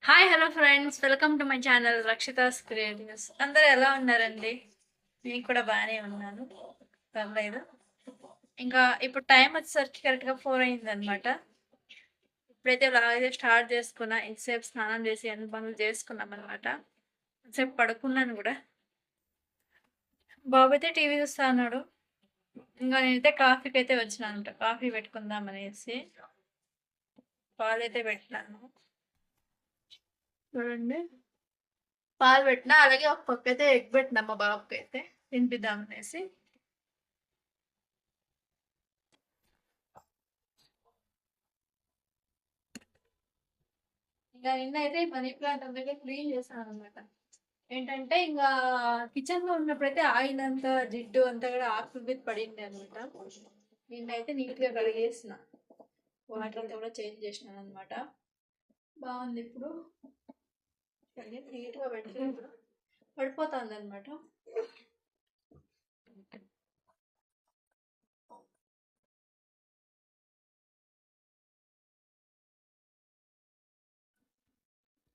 Hi hello friends, welcome to my channel Rakshita's creatives. అందరూ ఎలా ఉన్నారండి? నేను కూడా బాగానే ఉన్నాను, పర్లేదు. ఇంకా ఇప్పుడు టైం వచ్చేసరికి కరెక్ట్గా 4 అయిందనమాట. ఇప్పుడైతే అయితే స్టార్ట్ చేసుకున్నా. ఇంతసేపు స్నానం చేసి అన్ని పనులు చేసుకున్నాం అనమాట. ఇంతసేపు పడుకున్నాను కూడా. బాబు అయితే టీవీ చూస్తా అన్నాడు. ఇంకా నేనైతే కాఫీకి అయితే వచ్చినాను అనమాట. కాఫీ పెట్టుకుందాం అనేసి పాలైతే పెట్టినాను. చూడండి, పాలు పెట్టినా, అలాగే ఒక పక్క అయితే ఎగ్ పెట్టినా మా బాబుకి అయితే తినిపిద్దాం అనేసి. ఇంకా నిన్న అయితే మనీ ప్లాంట్ అంతా క్లీన్ చేశాను అనమాట. ఏంటంటే ఇంకా కిచెన్ లో ఉన్నప్పుడైతే ఆయిల్ అంతా జిడ్డు అంతా కూడా ఆకుల మీద పడింది అనమాట. నిన్నైతే నీట్ గా కడిగేసిన, వాటర్ అంతా కూడా చేంజ్ చేసినాను అనమాట. బాగుంది ఇప్పుడు. నీట్ గా పెట్టి పడిపోతుంది అనమాట.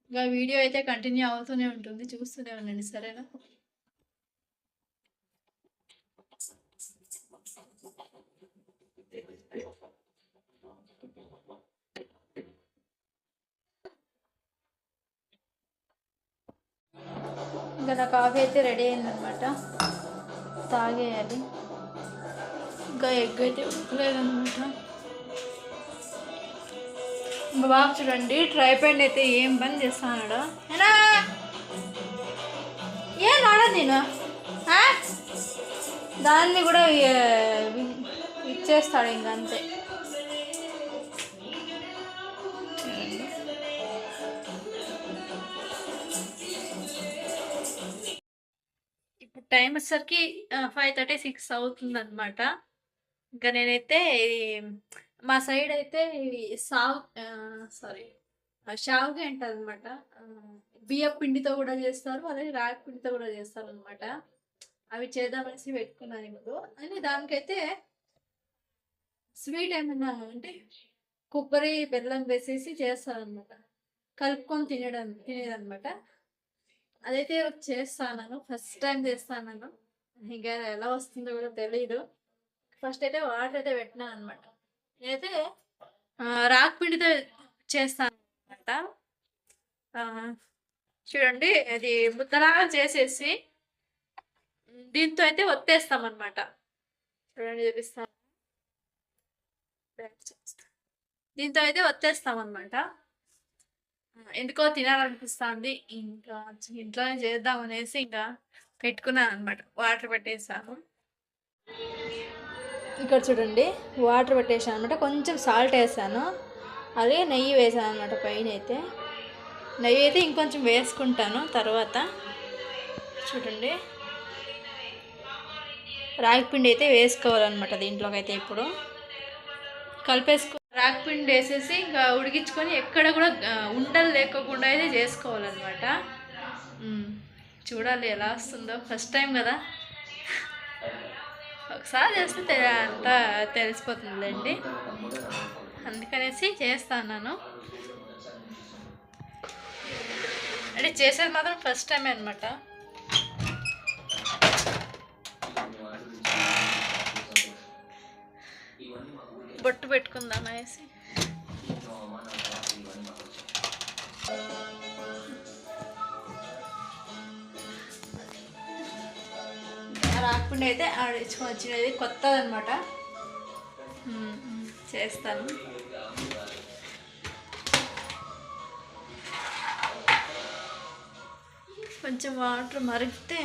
ఇంకా వీడియో అయితే కంటిన్యూ అవుతూనే ఉంటుంది, చూస్తూనే ఉండండి, సరేనా? ఇంకా నా కాఫీ అయితే రెడీ అయిందనమాట, తాగేయాలి. ఇంకా ఎగ్ అయితే ఉడకలేదనమాట. మా బాబు చూడండి, ట్రైపాడ్ అయితే ఏం పని చేస్తాడు. ఏం ఆడదు నేను, దాన్ని కూడా ఇచ్చేస్తాడు ఇంకంతే. ఇప్పుడు టైం వచ్చేసరికి 5:36 అవుతుందన్నమాట. ఇంకా నేనైతే మా సైడ్ అయితే షావుగా అంటారు అనమాట. బియ్యం పిండితో కూడా చేస్తారు, అలాగే రాగి పిండితో కూడా చేస్తారు అనమాట. అవి చేద్దామనేసి పెట్టుకున్నాను ఇప్పుడు. అని దానికైతే స్వీట్ ఏమన్నా అంటే కొబ్బరి బెల్లం వేసేసి చేస్తారనమాట, కలుపుకొని తినేదనమాట. అదైతే చేస్తాను, ఫస్ట్ టైం చేస్తాను. ఇంకా ఎలా వస్తుందో కూడా తెలీదు. ఫస్ట్ అయితే వాటర్ అయితే పెట్టినాను అనమాట. నేనైతే రాగి పిండితో చేస్తాను అనమాట. చూడండి, అది ముద్దలాగా చేసేసి దీంతో అయితే ఒత్తేస్తాం అనమాట. చూడండి, చూపిస్తాను. దీంతో అయితే ఒత్తేస్తాం అనమాట. ఎందుకో తినాలనిపిస్తుంది, ఇంకా ఇంట్లోనే చేద్దాం అనేసి ఇంకా పెట్టుకున్నాను అనమాట. వాటర్ పెట్టేసాను. ఇక్కడ చూడండి, వాటర్ పెట్టేసాను అనమాట. కొంచెం సాల్ట్ వేసాను, అలాగే నెయ్యి వేసాను అనమాట. పైన అయితే నెయ్యి అయితే ఇంకొంచెం వేసుకుంటాను తర్వాత. చూడండి, రాగి పిండి అయితే వేసుకోవాలన్నమాట దీంట్లోకి. అయితే ఇప్పుడు రాగి పిండి వేసేసి ఇంకా ఉడికించుకొని ఎక్కడ కూడా ఉండలు లేకోకుండా అయితే చేసుకోవాలన్నమాట. చూడాలి ఎలా వస్తుందో, ఫస్ట్ టైం కదా, ఒకసారి చేస్తే అంతా తెలిసిపోతుందండి. అందుకనేసి చేస్తాను. అంటే చేసేది మాత్రం ఫస్ట్ టైమే అనమాట. బొట్టు పెట్టుకుందాం అనేసి. రాకుండా అయితే ఆడించుకొని వచ్చినది కొత్తది అనమాట. చేస్తాను. కొంచెం వాటర్ మరిగితే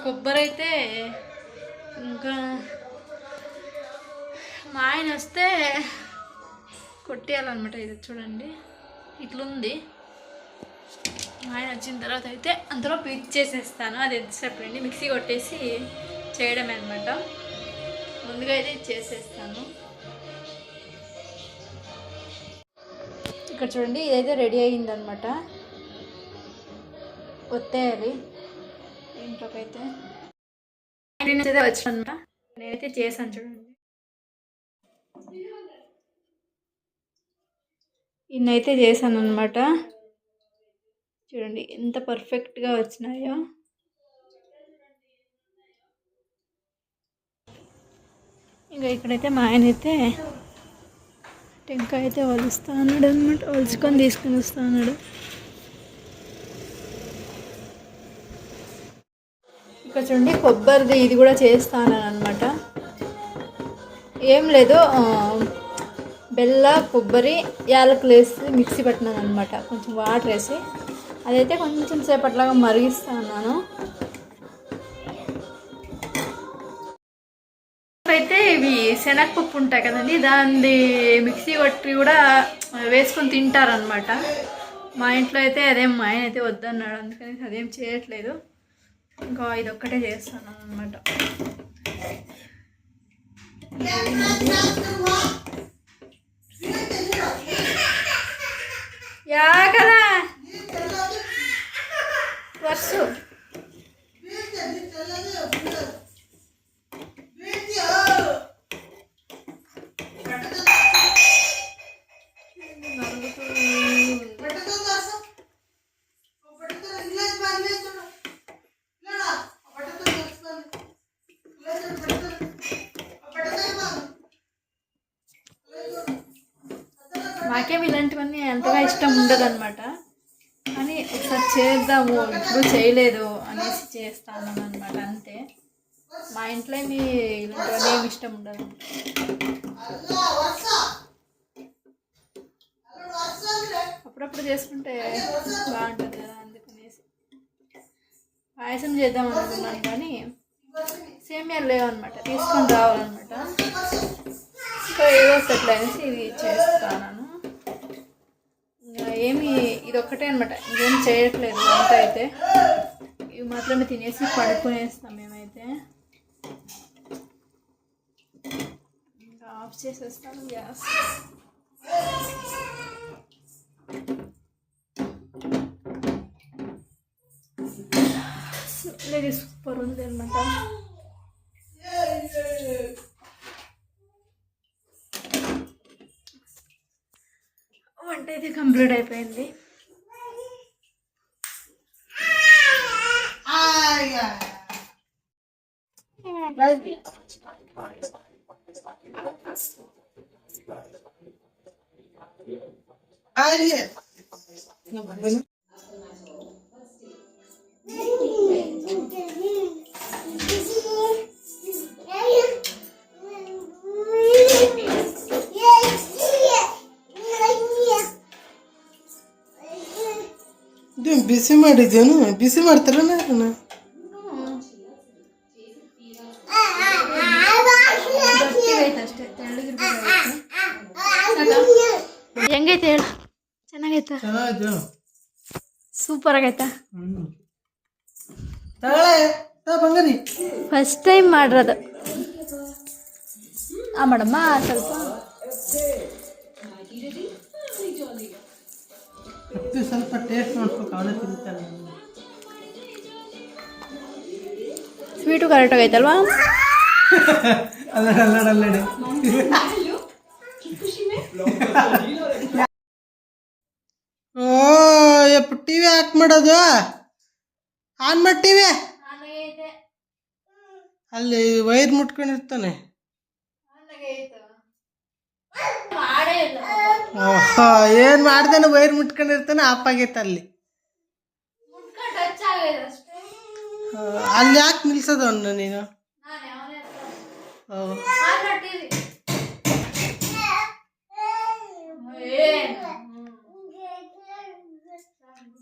కొబ్బరి అయితే ఇంకా మా ఆయన వస్తే కొట్టేయాలన్నమాట. ఇది చూడండి, ఇట్లుంది. మా ఆయన వచ్చిన తర్వాత అయితే అందులో పీచ్ చేసేస్తాను. అది ఎంతసేపు అండి, మిక్సీ కొట్టేసి చేయడమే అనమాట. ముందుగా అయితే చేసేస్తాను. ఇక్కడ చూడండి, ఇదైతే రెడీ అయ్యిందనమాట. వచ్చేయాలి ఇంట్లోకి అయితే వచ్చిన నేనైతే చేశాను. చూడండి, ఇన్నైతే చేశాను అనమాట. చూడండి ఎంత పర్ఫెక్ట్గా వచ్చినాయో. ఇంకా ఇక్కడైతే మా ఆయన అయితే టెంకాయ అయితే వలుస్తూ ఉన్నాడు అనమాట. వలుచుకొని తీసుకుని వస్తూ ఉన్నాడు. ఇక్కడ చూడండి, కొబ్బరిది ఇది కూడా చేస్తాను అనమాట. ఏం లేదు, బెల్ల, కొబ్బరి, యాలకులు వేసి మిక్సీ పట్టినాను అనమాట. కొంచెం వాటర్ వేసి అదైతే కొంచెం సేపట్లాగా మరిగిస్తా ఉన్నాను. అయితే ఇవి శనగపప్పు ఉంటాయి కదండి, దాన్ని మిక్సీ కొట్టి కూడా వేసుకొని తింటారనమాట. మా ఇంట్లో అయితే అదేం మా ఆయన అయితే వద్దన్నాడు, అందుకని అదేం చేయట్లేదు. ఇంకా ఇది ఒక్కటే చేస్తాను అనమాట. యా కదా వర్షు నాకేమి ఇలాంటివన్నీ అంతగా ఇష్టం ఉండదు అనమాట. కానీ ఒకసారి చేద్దాము, ఇప్పుడు చేయలేదు అనేసి చేస్తాను అనమాట, అంతే. మా ఇంట్లో ఇలాంటివన్నీ ఏమి ఇష్టం ఉండదు. అప్పుడప్పుడు చేసుకుంటే బాగుంటుంది కదా, అందుకనేసి పాయసం చేద్దాం అనుకున్నాను. కానీ సేమియాలు లేవన్నమాట, తీసుకొని రావాలన్నమాట. సో ఏదో సెటిల్ అనేసి ఇది చేస్తాను. ఏమి ఇదొక్కటే అనమాట, ఇంకేం చేయట్లేదు వంట అయితే. ఇవి మాత్రమే తినేసి పడుకునేస్తాం మేమైతే. ఇంకా ఆఫ్ చేసేస్తాను గ్యాస్. ఇది సూపర్ ఉంది అనమాట. వంట అయితే కంప్లీట్ అయిపోయింది. ಬಿಸಿ ಮಾಡಿದ್ದೇನು? ಬಿಸಿ ಮಾಡ್ತಾರ ಹೆಂಗೈತೆ ಹೇಳ? ಚೆನ್ನಾಗೈತ? ಸೂಪರ್ ಆಗೈತ? ಬಂಗಾರಿ ಫಸ್ಟ್ ಟೈಮ್ ಮಾಡಿರೋದು. ಮಾಡಮ್ಮ ಸ್ವಲ್ಪ ಸ್ವಲ್ಪ ಟೇಸ್ಟ್ ನೋಡ್ಬೇಕು, ಅವನೇ ತಿಂತಾನೆ. ಸ್ವೀಟು ಕರೆಕ್ಟಾಗಿ ಐತಲ್ವಾ? ಅಲ್ಲಡೆ ಓ ಎಪ್ಪ ಟಿವಿ ಹಾಕ್ ಮಾಡೋದು, ಆನ್ ಮಾಡಿ ಟಿವಿ. ಅಲ್ಲಿ ವೈರ್ ಮುಟ್ಕೊಂಡಿರ್ತಾನೆ. ಏನ್ ಮಾಡ್ದೇನೆ, ವೈರ್ ಮುಟ್ಕೊಂಡಿರ್ತಾನೆ, ಆಫ್ ಆಗೈತೆ. ಅಲ್ಲಿ ಯಾಕೆ ನಿಲ್ಸೋದು ಅವನ್ನ ನೀನು?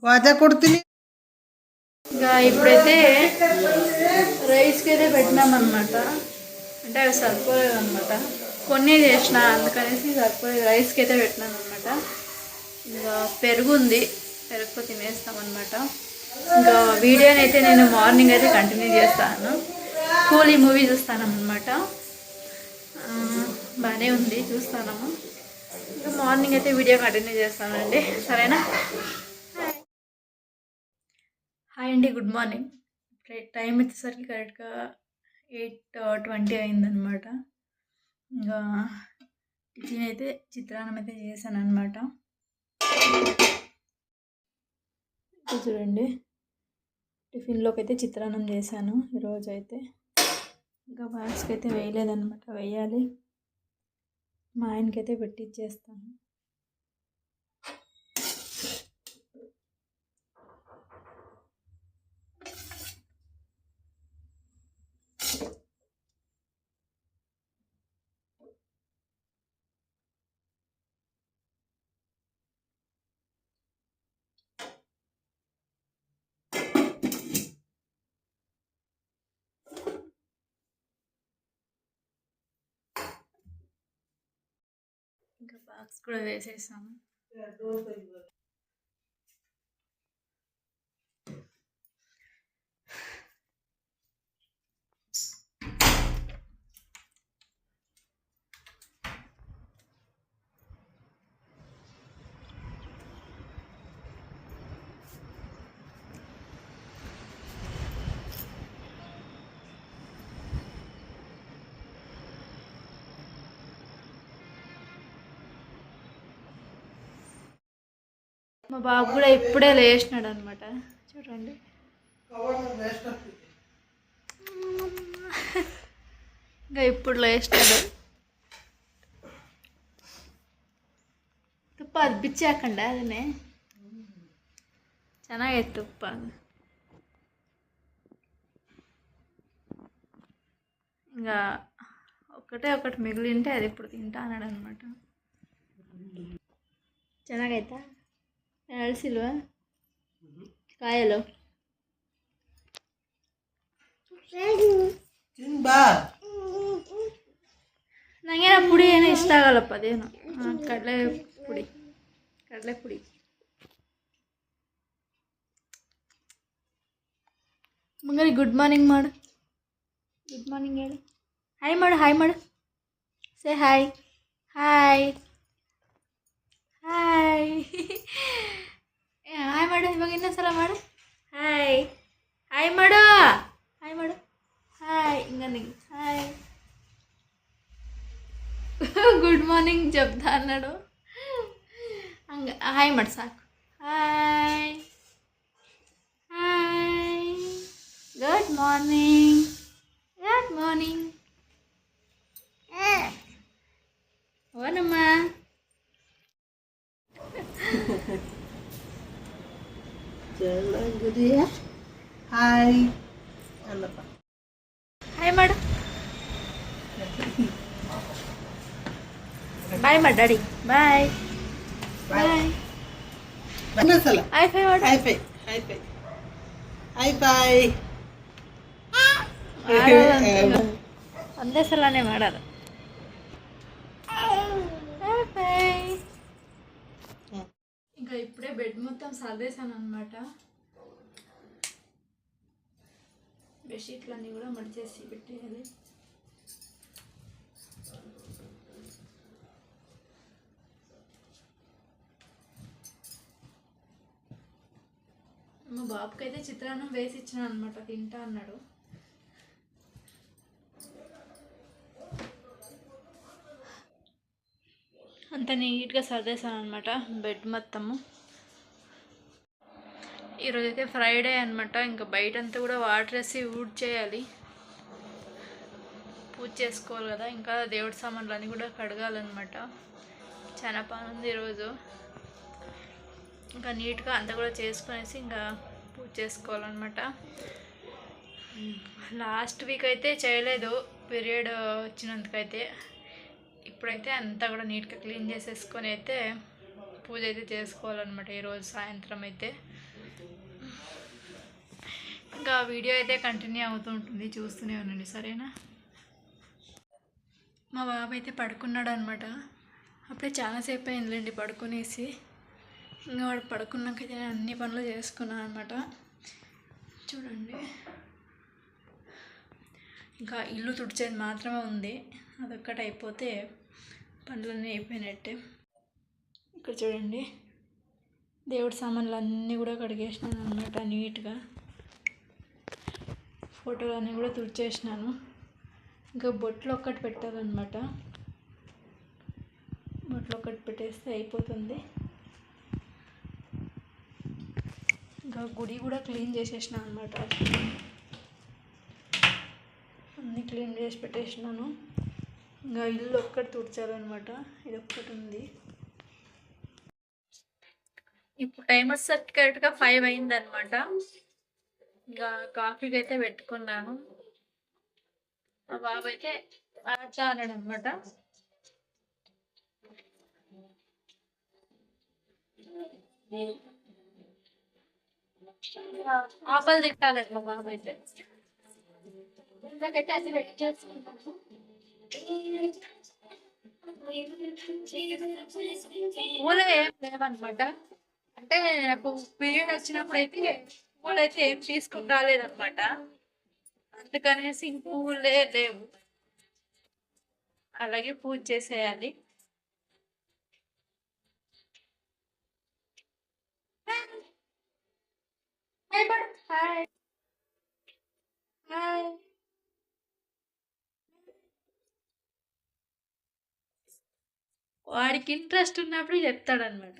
వాజా కొడుతుంది. ఇంకా ఇప్పుడైతే రైస్కి అయితే పెట్టినామన్నమాట. అంటే అవి సరిపోలేదు అనమాట, కొన్ని చేసిన, అందుకనేసి సరిపోలేదు. రైస్కి అయితే పెట్టినాను అనమాట. ఇంకా పెరుగు ఉంది, పెరుగుతో తినేస్తామన్నమాట. ఇంకా వీడియోని అయితే నేను మార్నింగ్ అయితే కంటిన్యూ చేస్తాను. కూలీ మూవీ చూస్తానన్నమాట. బాగానే ఉంది, చూస్తాము. ఇంకా మార్నింగ్ అయితే వీడియో కంటిన్యూ చేస్తానండి, సరేనా? హాయ్ అండి, గుడ్ మార్నింగ్. టైం వచ్చేసరికి కరెక్ట్గా 8:20 అయిందనమాట. ఇంకా టిఫిన్ అయితే చిత్రాన్నం అయితే చేశాను అనమాట. చూడండి, టిఫిన్లోకి అయితే చిత్రాన్నం చేశాను ఈరోజు అయితే. ఇంకా బాక్స్కి అయితే వేయలేదన్నమాట, వేయాలి. మా ఆయనకైతే పెట్టిచ్చేస్తాను. ఇంకా బాక్స్ కూడా వేసేసాము. మా బాబు కూడా ఇప్పుడే లేచినాడు అనమాట, చూడండి. ఇంకా ఇప్పుడు లేచినాడు. ತುಪ್ಪ ಅದು ಬಿಚ್ಚಿ ಹಾಕಂಡ ಅದನ್ನೇ ಚೆನ್ನಾಗೈತೆ ತುಪ್ಪ. ఇంకా ఒకటి మిగిలింటే అది ఇప్పుడు తింటా అన్నాడు అనమాట. ಚೆನ್ನಾಗೈತಾ? ಅಳಿಸಿಲ್ವಾ ಕಾಯಲು? ನಂಗೇನೋ ಪುಡಿ ಏನೋ ಇಷ್ಟ ಆಗಲ್ಲಪ್ಪ, ಅದೇನು ಕಡಲೆ ಪುಡಿ. ಮಂಗರಿ ಗುಡ್ ಮಾರ್ನಿಂಗ್ ಮಾಡು, ಗುಡ್ ಮಾರ್ನಿಂಗ್ ಹೇಳು. ಹಾಯ್ ಮಾಡು, ಸೇ ಹಾಯ್. ಹಾಯ್ ಮಾಡು, ಇವಾಗ ಇನ್ನೊಂದ್ಸಲ ಮಾಡು. ಹಾಯ್ ಮಾಡು, ಹಾಯ್. ఇంక ಹಾಯ್. గుడ్ మార్నింగ్ చెప్తా అన్నాడు. ಹಂಗೆ ಹಾಯ್ ಮಾಡಿ ಸಾಕು. Hi good morning. ఓనమ్మ. ಹಾಯ್ ಮಾಡು. ಬಾಯ್ ಮಾಡು ಡ್ಯಾಡಿ, ಬಾಯ್. ಇನ್ನೊಂದ್ಸಲ ಹೈ ಫೈ ಮಾಡು. High five. ಒಂದೇ ಸಲನೇ ಮಾಡೋದು. ఇంకా ఇప్పుడే బెడ్ మొత్తం సర్దేశాను అనమాట. బెడ్షీట్లన్నీ కూడా మడిచేసి పెట్టేయాలి. మా బాబుకి అయితే చిత్రాన్నం వేసి ఇచ్చిన అనమాట, తింటా అన్నాడు. అంత నీట్గా సర్దేశాను అనమాట బెడ్ మొత్తము. ఈరోజైతే ఫ్రైడే అనమాట. ఇంకా బయటంతా కూడా వాటర్ వేసి ఊడ్చేయాలి, పూజ చేసుకోవాలి కదా. ఇంకా దేవుడి సామాన్లు అన్నీ కూడా కడగాలన్నమాట. చాలా పని ఉంది ఈరోజు. ఇంకా నీట్గా అంతా కూడా చేసుకునేసి ఇంకా పూజ చేసుకోవాలన్నమాట. లాస్ట్ వీక్ అయితే చేయలేదు, పీరియడ్ వచ్చినందుకైతే. ఇప్పుడైతే అంతా కూడా నీట్గా క్లీన్ చేసేసుకొని అయితే పూజ అయితే చేసుకోవాలన్నమాట ఈరోజు సాయంత్రం అయితే. ఇంకా వీడియో అయితే కంటిన్యూ అవుతూ ఉంటుంది, చూస్తూనే ఉండండి, సరేనా? మా బాబు అయితే పడుకున్నాడు అనమాట. అప్పుడే చాలాసేపు అయిందిలేండి పడుకునేసి. ఇంకా వాడు పడుకున్నాకైతే నేను అన్ని పనులు చేసుకున్నాను అనమాట. చూడండి, ఇంకా ఇల్లు తుడిచేది మాత్రమే ఉంది. అదొక్కటి అయిపోతే పనులన్నీ అయిపోయినట్టే. ఇక్కడ చూడండి, దేవుడి సామాన్లు అన్నీ కూడా కడిగేసినాను అన్నమాట నీట్గా. ఫోటోలు అన్నీ కూడా తుడిచేసినాను. ఇంకా బొట్లు ఒక్కటి పెట్టాలన్నమాట. బొట్లు ఒక్కటి పెట్టేస్తే అయిపోతుంది. ఇంకా గుడి కూడా క్లీన్ చేసేసినాను అనమాట. అన్నీ క్లీన్ చేసి పెట్టేసినాను. ఇంకా ఇల్లు ఒక్కటి తుడిచాలన్నమాట. ఇది ఒక్కటి ఉంది. ఇప్పుడు టైం వచ్చేసరికి కరెక్ట్గా 5 అయిందనమాట. ఇంకా కాఫీకి అయితే పెట్టుకున్నాను. మా బాబు అయితే ఆచా అన్నాడు అనమాట. ఆపలు తింటానండి మా బాబు అయితే. ఇందాకైతే అది రెడీ చేసుకున్నాను. పూలు ఏం లేవన్నమాట. అంటే నాకు పీరియడ్ వచ్చినప్పుడు అయితే పూలు అయితే ఏం తీసుకుని రాలేదన్నమాట. అందుకనేసి పువ్వులే లేవు. అలాగే పూజ చేసేయాలి. హాయ్. హాయ్. వాడికి ఇంట్రెస్ట్ ఉన్నప్పుడు చెప్తాడనమాట.